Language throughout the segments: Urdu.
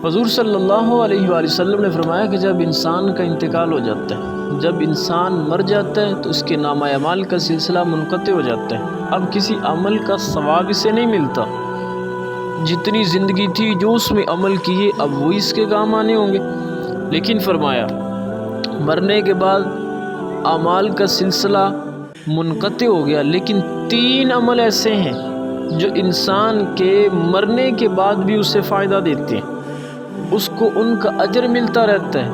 حضور صلی اللہ علیہ وآلہ وسلم نے فرمایا کہ جب انسان کا انتقال ہو جاتا ہے، جب انسان مر جاتا ہے تو اس کے نامہ اعمال کا سلسلہ منقطع ہو جاتا ہے۔ اب کسی عمل کا ثواب اسے نہیں ملتا۔ جتنی زندگی تھی جو اس میں عمل کیے اب وہ اس کے کام آنے ہوں گے۔ لیکن فرمایا مرنے کے بعد اعمال کا سلسلہ منقطع ہو گیا، لیکن 3 عمل ایسے ہیں جو انسان کے مرنے کے بعد بھی اسے فائدہ دیتے ہیں، اس کو ان کا اجر ملتا رہتا ہے،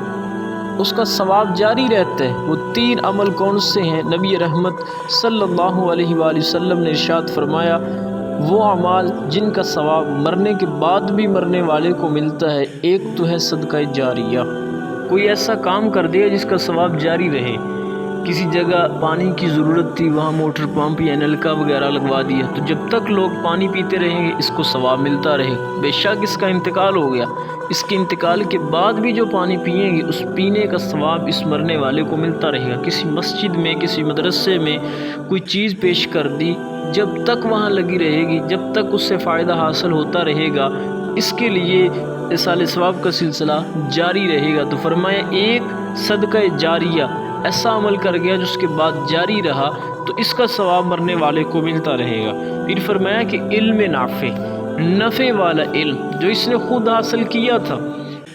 اس کا ثواب جاری رہتا ہے۔ وہ 3 عمل کون سے ہیں؟ نبی رحمت صلی اللہ علیہ وآلہ وسلم نے ارشاد فرمایا وہ اعمال جن کا ثواب مرنے کے بعد بھی مرنے والے کو ملتا ہے، ایک تو ہے صدقہ جاریہ۔ کوئی ایسا کام کر دیا جس کا ثواب جاری رہے۔ کسی جگہ پانی کی ضرورت تھی، وہاں موٹر پمپ یا نلکا وغیرہ لگوا دیا، تو جب تک لوگ پانی پیتے رہیں گے اس کو ثواب ملتا رہے۔ بے شک اس کا انتقال ہو گیا، اس کے انتقال کے بعد بھی جو پانی پئیں گے اس پینے کا ثواب اس مرنے والے کو ملتا رہے گا۔ کسی مسجد میں، کسی مدرسے میں کوئی چیز پیش کر دی، جب تک وہاں لگی رہے گی، جب تک اس سے فائدہ حاصل ہوتا رہے گا، اس کے لیے ایصال ثواب کا سلسلہ جاری رہے گا۔ تو فرمایا ایک صدقہ جاریہ، ایسا عمل کر گیا جس کے بعد جاری رہا تو اس کا ثواب مرنے والے کو ملتا رہے گا۔ پھر فرمایا کہ علم نفع والا علم جو اس نے خود حاصل کیا تھا،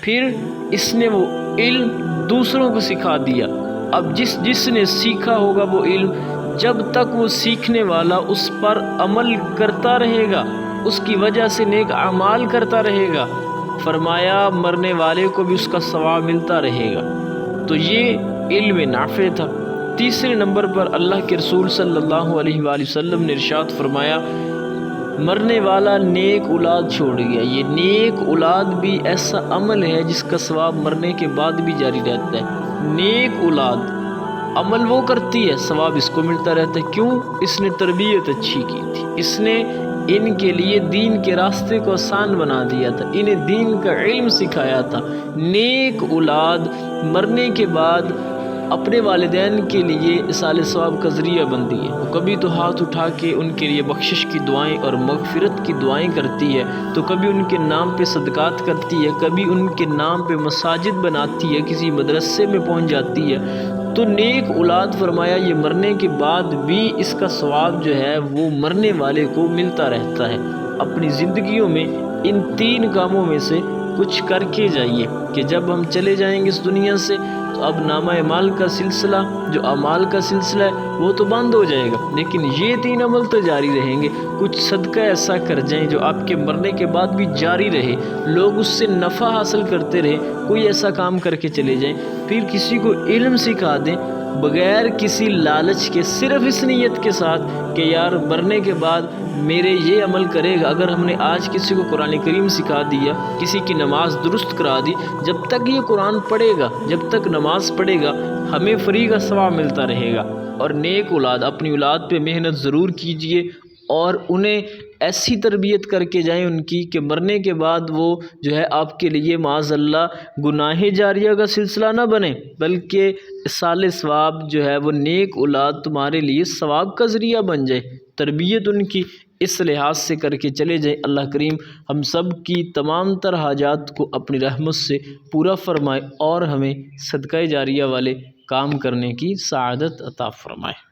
پھر اس نے وہ علم دوسروں کو سکھا دیا۔ اب جس نے سیکھا ہوگا وہ علم، جب تک وہ سیکھنے والا اس پر عمل کرتا رہے گا، اس کی وجہ سے نیک اعمال کرتا رہے گا، فرمایا مرنے والے کو بھی اس کا ثواب ملتا رہے گا۔ تو یہ علم نافع تھا۔ تیسرے نمبر پر اللہ کے رسول صلی اللہ علیہ وآلہ وسلم نے ارشاد فرمایا مرنے والا نیک اولاد چھوڑ گیا۔ یہ نیک اولاد بھی ایسا عمل ہے جس کا ثواب مرنے کے بعد بھی جاری رہتا ہے۔ نیک اولاد عمل وہ کرتی ہے، ثواب اس کو ملتا رہتا ہے۔ کیوں؟ اس نے تربیت اچھی کی تھی، اس نے ان کے لیے دین کے راستے کو آسان بنا دیا تھا، انہیں دین کا علم سکھایا تھا۔ نیک اولاد مرنے کے بعد اپنے والدین کے لیے ایصال ثواب کا ذریعہ بنتی ہے۔ وہ کبھی تو ہاتھ اٹھا کے ان کے لیے بخشش کی دعائیں اور مغفرت کی دعائیں کرتی ہے، تو کبھی ان کے نام پہ صدقات کرتی ہے، کبھی ان کے نام پہ مساجد بناتی ہے، کسی مدرسے میں پہنچ جاتی ہے۔ تو نیک اولاد فرمایا یہ مرنے کے بعد بھی اس کا ثواب جو ہے وہ مرنے والے کو ملتا رہتا ہے۔ اپنی زندگیوں میں ان 3 کاموں میں سے کچھ کر کے جائیے کہ جب ہم چلے جائیں گے اس دنیا سے تو اب نامہ اعمال کا سلسلہ، جو اعمال کا سلسلہ ہے وہ تو بند ہو جائے گا، لیکن یہ 3 عمل تو جاری رہیں گے۔ کچھ صدقہ ایسا کر جائیں جو آپ کے مرنے کے بعد بھی جاری رہے، لوگ اس سے نفع حاصل کرتے رہے، کوئی ایسا کام کر کے چلے جائیں۔ پھر کسی کو علم سکھا دیں بغیر کسی لالچ کے، صرف اس نیت کے ساتھ کہ یار مرنے کے بعد میرے یہ عمل کرے گا۔ اگر ہم نے آج کسی کو قرآن کریم سکھا دیا، کسی کی نماز درست کرا دی، جب تک یہ قرآن پڑھے گا، جب تک نماز پڑھے گا، ہمیں فری کا ثواب ملتا رہے گا۔ اور نیک اولاد، اپنی اولاد پہ محنت ضرور کیجئے اور انہیں ایسی تربیت کر کے جائیں ان کی کہ مرنے کے بعد وہ جو ہے آپ کے لیے معاذ اللہ گناہ جاریہ کا سلسلہ نہ بنے، بلکہ ایصال ثواب جو ہے وہ نیک اولاد تمہارے لیے ثواب کا ذریعہ بن جائے۔ تربیت ان کی اس لحاظ سے کر کے چلے جائیں۔ اللہ کریم ہم سب کی تمام تر حاجات کو اپنی رحمت سے پورا فرمائے اور ہمیں صدقہ جاریہ والے کام کرنے کی سعادت عطا فرمائے۔